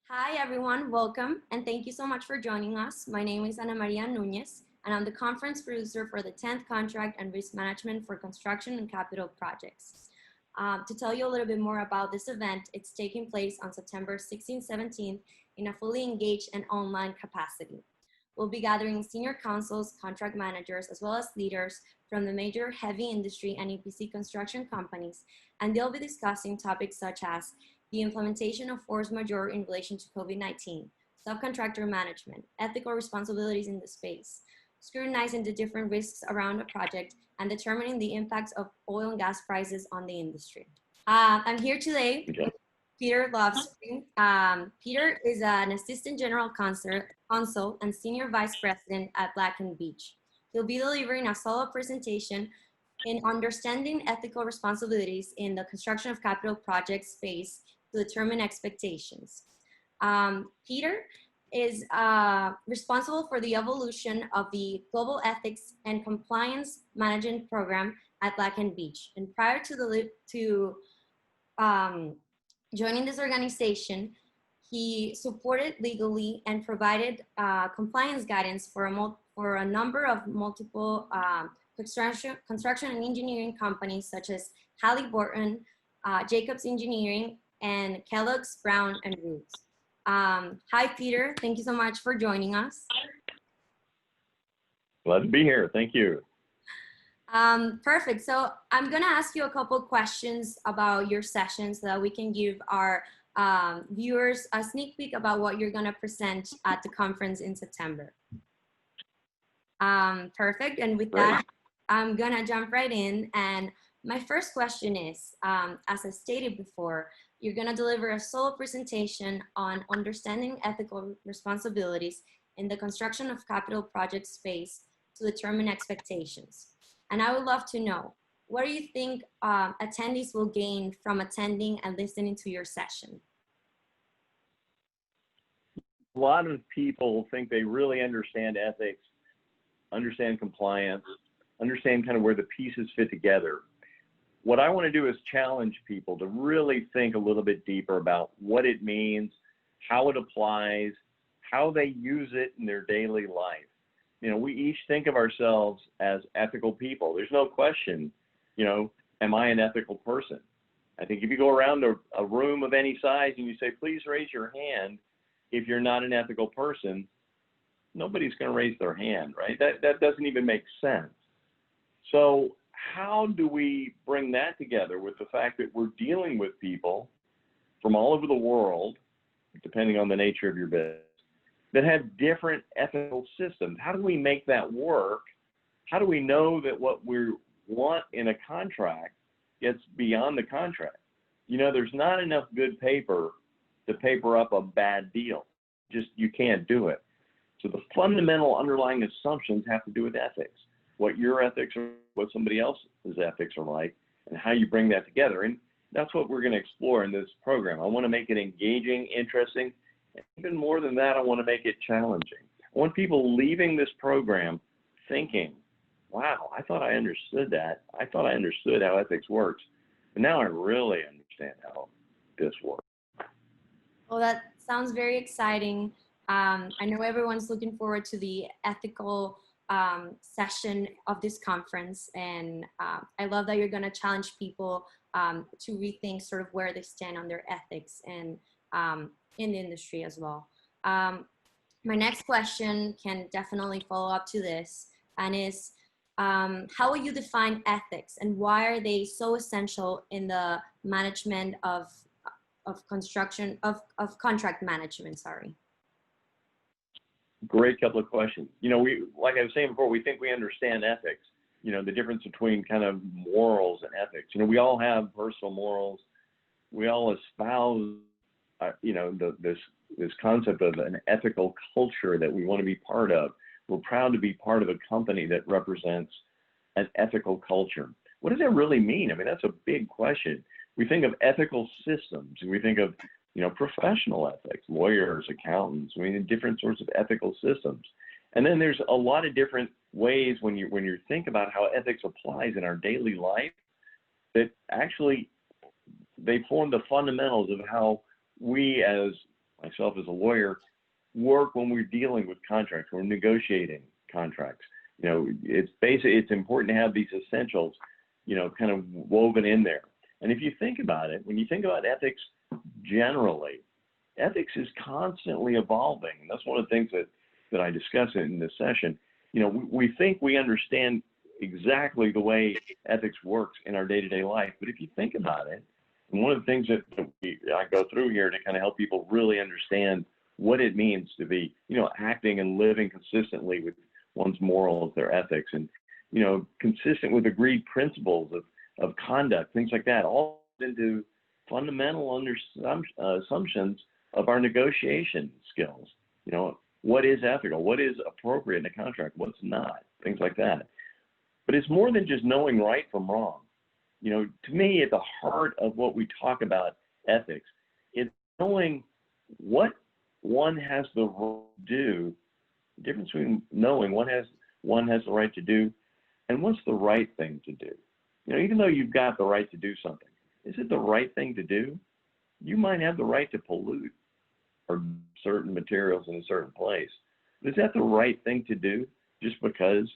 Hi, everyone. Welcome, and thank you so much for joining us. My name is Ana Maria Nunez, and I'm the conference producer for the 10th Contract and Risk Management for Construction and Capital Projects. To tell you a little bit more about this event, it's taking place on September 16-17 in a fully engaged and online capacity. We'll be gathering senior counsels, contract managers, as well as leaders from the major heavy industry and EPC construction companies, and they'll be discussing topics such as the implementation of force majeure in relation to COVID-19, subcontractor management, ethical responsibilities in the space, scrutinizing the different risks around a project, and determining the impacts of oil and gas prices on the industry. I'm here today with Peter Loftspring. Peter is an assistant general counsel and senior vice president at Black & Veatch. He'll be delivering a solo presentation in understanding ethical responsibilities in the construction of capital project space to determine expectations. Peter is responsible for the evolution of the Global Ethics and Compliance Management Program at Black & Veatch. And prior to joining this organization, he supported legally and provided compliance guidance for a number of multiple construction and engineering companies such as Halliburton, Jacobs Engineering, and Kellogg's, Brown & Root. Hi, Peter. Thank you so much for joining us. Glad to be here. Thank you. Perfect. So I'm going to ask you a couple questions about your session so that we can give our viewers a sneak peek about what you're going to present at the conference in September. Perfect. And with that, I'm going to jump right in. And my first question is, as I stated before, you're going to deliver a solo presentation on understanding ethical responsibilities in the construction of capital project space to determine expectations. And I would love to know, what do you think attendees will gain from attending and listening to your session? A lot of people think they really understand ethics, understand compliance, understand kind of where the pieces fit together. What I want to do is challenge people to really think a little bit deeper about what it means, how it applies, how they use it in their daily life. You know, we each think of ourselves as ethical people. There's no question, you know, am I an ethical person? I think if you go around a room of any size and you say, please raise your hand if you're not an ethical person, nobody's going to raise their hand, right? That doesn't even make sense. So how do we bring that together with the fact that we're dealing with people from all over the world, depending on the nature of your business, that have different ethical systems? How do we make that work? How do we know that what we want in a contract gets beyond the contract? You know, there's not enough good paper to paper up a bad deal. Just, you can't do it. So the fundamental underlying assumptions have to do with ethics, what your ethics are, what somebody else's ethics are like, and how you bring that together. And that's what we're going to explore in this program. I want to make it engaging, interesting, and even more than that, I want to make it challenging. I want people leaving this program thinking, wow, I thought I understood that. I thought I understood how ethics works, but now I really understand how this works. Well, that sounds very exciting. I know everyone's looking forward to the ethical session of this conference, and I love that you're going to challenge people to rethink sort of where they stand on their ethics and in the industry as well. My next question can definitely follow up to this, and is how will you define ethics, and why are they so essential in the management of construction of contract management? Sorry. Great couple of questions. You know, like I was saying before, we think we understand ethics, you know, the difference between kind of morals and ethics. You know, we all have personal morals. We all espouse, you know, this concept of an ethical culture that we want to be part of. We're proud to be part of a company that represents an ethical culture. What does that really mean? I mean, that's a big question. We think of ethical systems, and we think of, you know, professional ethics, lawyers, accountants, I mean, different sorts of ethical systems. And then there's a lot of different ways when you think about how ethics applies in our daily life, that actually they form the fundamentals of how we as myself as a lawyer, work when we're dealing with contracts, when we're negotiating contracts. You know, it's important to have these essentials, you know, kind of woven in there. And if you think about it, when you think about ethics generally, ethics is constantly evolving. And that's one of the things that I discuss in this session. You know, we think we understand exactly the way ethics works in our day-to-day life. But if you think about it, and one of the things that I go through here to kind of help people really understand what it means to be, you know, acting and living consistently with one's morals, their ethics, and, you know, consistent with agreed principles of conduct, things like that, all into fundamental assumptions of our negotiation skills. You know, what is ethical? What is appropriate in a contract? What's not? Things like that. But it's more than just knowing right from wrong. You know, to me, at the heart of what we talk about ethics, it's knowing what one has the right to do, the difference between knowing one has the right to do and what's the right thing to do. You know, even though you've got the right to do something, is it the right thing to do? You might have the right to pollute or certain materials in a certain place. Is that the right thing to do just because,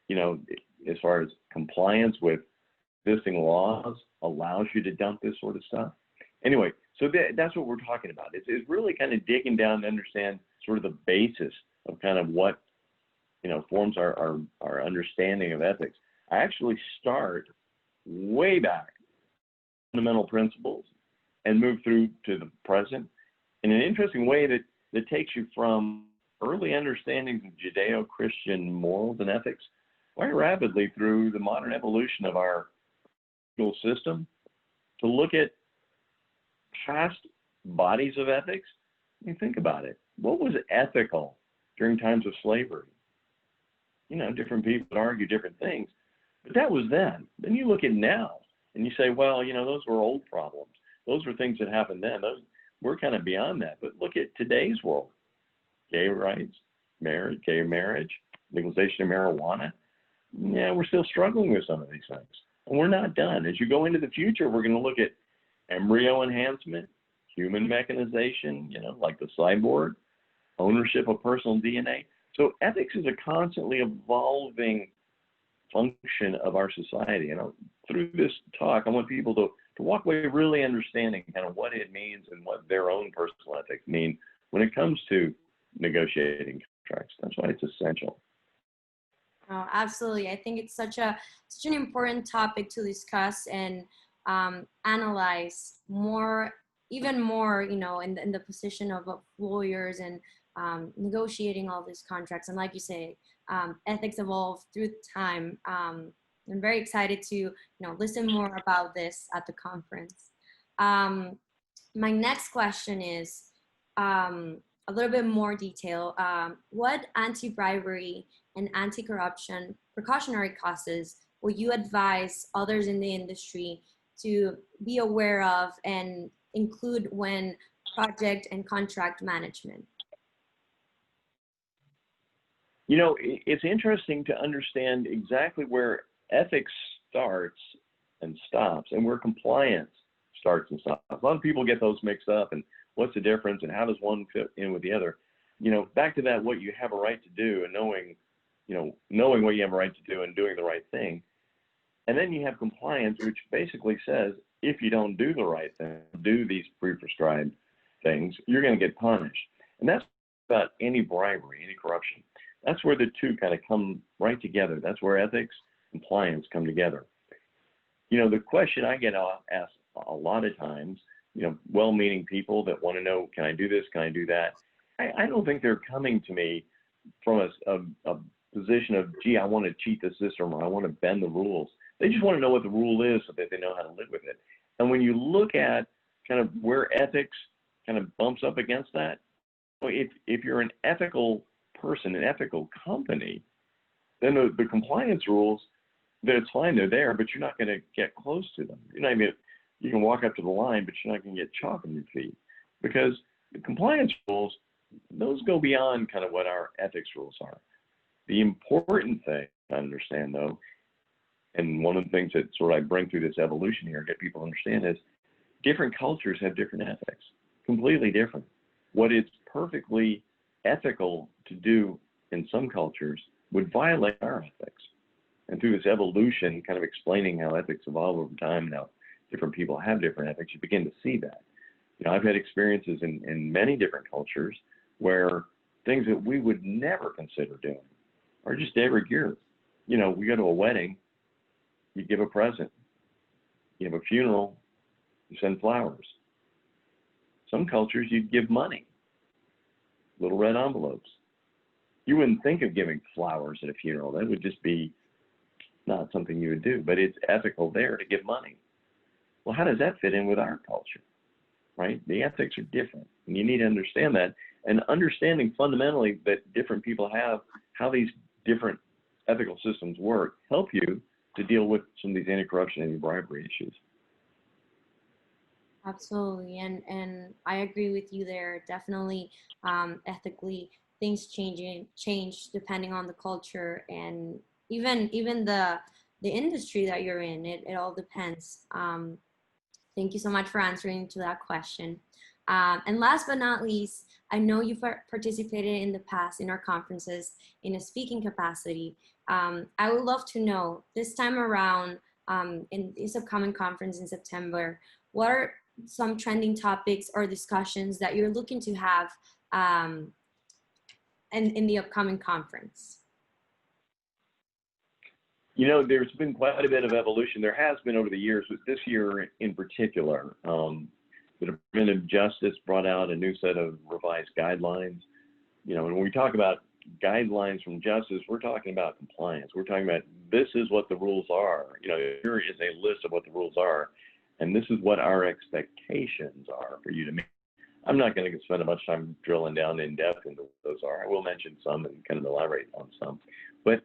you know, as far as compliance with existing laws allows you to dump this sort of stuff? Anyway, so that's what we're talking about. It's really kind of digging down to understand sort of the basis of kind of what, you know, forms our understanding of ethics. I actually start way back, fundamental principles, and move through to the present in an interesting way that takes you from early understandings of Judeo-Christian morals and ethics quite rapidly through the modern evolution of our legal system to look at past bodies of ethics. I mean, think about it. What was ethical during times of slavery? You know, different people would argue different things, but that was then. Then you look at now and you say, well, you know, those were old problems. Those were things that happened then. We're kind of beyond that. But look at today's world. Gay rights, gay marriage, legalization of marijuana. Yeah, we're still struggling with some of these things. And we're not done. As you go into the future, we're going to look at embryo enhancement, human mechanization, you know, like the cyborg, ownership of personal DNA. So ethics is a constantly evolving function of our society. And through this talk, I want people to walk away really understanding kind of what it means and what their own personal ethics mean when it comes to negotiating contracts. That's why it's essential. Oh, absolutely. I think it's such an important topic to discuss and analyze even more, you know, in the position of lawyers and negotiating all these contracts. And like you say, ethics evolve through time. I'm very excited to, you know, listen more about this at the conference. My next question is a little bit more detail. What anti-bribery and anti-corruption precautionary clauses will you advise others in the industry to be aware of and include when project and contract management? You know, it's interesting to understand exactly where ethics starts and stops and where compliance starts and stops. A lot of people get those mixed up, and what's the difference and how does one fit in with the other? You know, back to that, what you have a right to do and knowing what you have a right to do and doing the right thing. And then you have compliance, which basically says, if you don't do the right thing, do these pre-prescribed things, you're going to get punished. And that's about any bribery, any corruption. That's where the two kind of come right together. That's where ethics, compliance come together. You know, the question I get asked a lot of times, you know, well-meaning people that want to know, can I do this? Can I do that? I don't think they're coming to me from a position of, gee, I want to cheat the system or I want to bend the rules. They just want to know what the rule is so that they know how to live with it. And when you look at kind of where ethics kind of bumps up against that, if you're an ethical person, an ethical company, then the compliance rules, that's fine, they're there, but you're not going to get close to them. You're not going to, you can walk up to the line, but you're not going to get chalk on your feet, because the compliance rules, those go beyond kind of what our ethics rules are. The important thing to understand, though, and one of the things that sort of I bring through this evolution here, get people to understand, is different cultures have different ethics, completely different. what is perfectly ethical to do in some cultures would violate our ethics. And through this evolution, kind of explaining how ethics evolve over time and how different people have different ethics, you begin to see that. You know, I've had experiences in many different cultures where things that we would never consider doing are just every year. You know, we go to a wedding, you give a present. You have a funeral, you send flowers. Some cultures, you'd give money, little red envelopes. You wouldn't think of giving flowers at a funeral. That would just be not something you would do, but it's ethical there to give money. Well, how does that fit in with our culture, right? The ethics are different, and you need to understand that. And understanding fundamentally that different people have, how these different ethical systems work, help you to deal with some of these anti-corruption and anti-bribery issues. Absolutely, and I agree with you there. Definitely, ethically, things change depending on the culture and even the industry that you're in. It all depends. Thank you so much for answering to that question. And last but not least, I know you've participated in the past in our conferences in a speaking capacity. I would love to know this time around in this upcoming conference in September, what are some trending topics or discussions that you're looking to have in the upcoming conference? You know, there's been quite a bit of evolution. There has been over the years, but this year in particular, the Department of Justice brought out a new set of revised guidelines. You know, and when we talk about guidelines from justice, we're talking about compliance. We're talking about this is what the rules are. You know, here is a list of what the rules are, and this is what our expectations are for you to meet. I'm not going to spend much time drilling down in depth into what those are. I will mention some and kind of elaborate on some. But,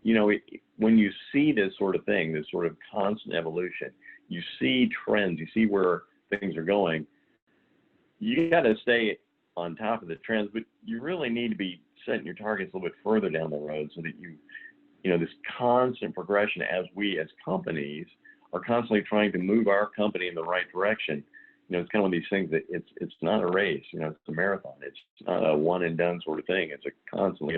you know, when you see this sort of thing, this sort of constant evolution, you see trends, you see where things are going, you got to stay on top of the trends, but you really need to be setting your targets a little bit further down the road so that you know, this constant progression as we as companies are constantly trying to move our company in the right direction. You know, it's kind of one of these things that it's not a race, you know, it's a marathon. It's not a one and done sort of thing. It's a constantly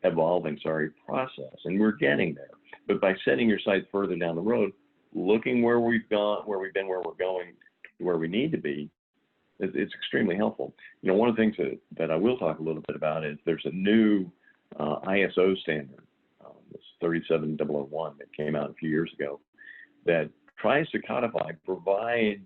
evolving process, and we're getting there. But by setting your sights further down the road, looking where we've gone, where we've been, where we're going, where we need to be, it's extremely helpful. You know, one of the things that I will talk a little bit about is there's a new ISO standard, this 37001 that came out a few years ago, that tries to codify, provides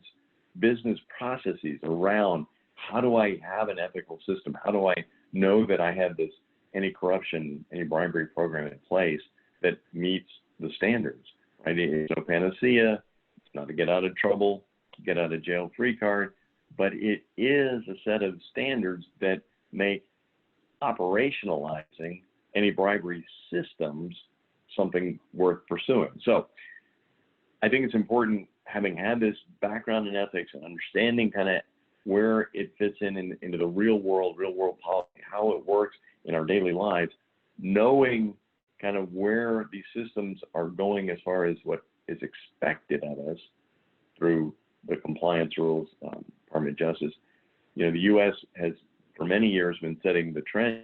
business processes around how do I have an ethical system? How do I know that I have this anti-corruption, anti-bribery program in place that meets the standards, right? It's no panacea. It's not a get out of trouble, get out of jail free card, but it is a set of standards that make operationalizing anti-bribery systems something worth pursuing. So I think it's important, having had this background in ethics and understanding kind of where it fits into the real world policy, how it works in our daily lives, knowing kind of where these systems are going as far as what is expected of us through the compliance rules, Department of Justice. You know, the U.S. has for many years been setting the trend.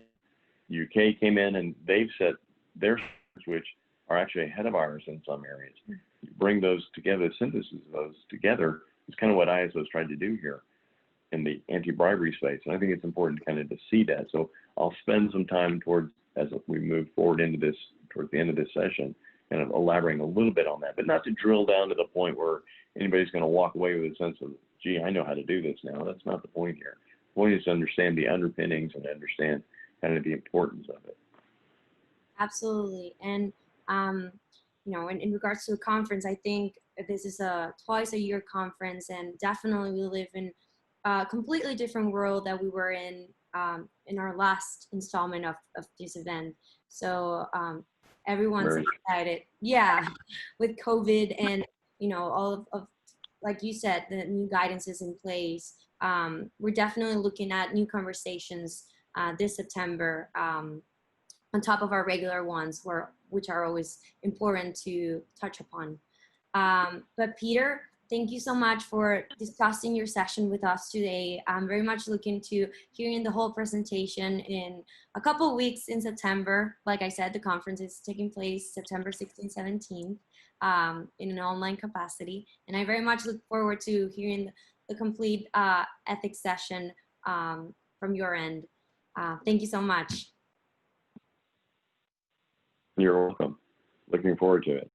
UK came in and they've set their standards, which are actually ahead of ours in some areas. You bring those together, synthesis of those together is kind of what ISO's tried to do here in the anti-bribery space. And I think it's important kind of to see that. So I'll spend some time as we move forward into this, towards the end of this session, kind of elaborating a little bit on that, but not to drill down to the point where anybody's going to walk away with a sense of, gee, I know how to do this now. That's not the point here. The point is to understand the underpinnings and understand kind of the importance of it. Absolutely. And, you know, in regards to the conference, I think this is a twice a year conference, and definitely we live in a completely different world that we were in our last installment of this event. So everyone's excited. Yeah, with COVID and, you know, all of like you said, the new guidance is in place. We're definitely looking at new conversations this September on top of our regular ones, which are always important to touch upon. But Peter, Thank you so much for discussing your session with us today. I'm very much looking to hearing the whole presentation in a couple weeks in September. Like I said, the conference is taking place September 16th, 17th in an online capacity. And I very much look forward to hearing the complete ethics session from your end. Thank you so much. You're welcome. Looking forward to it.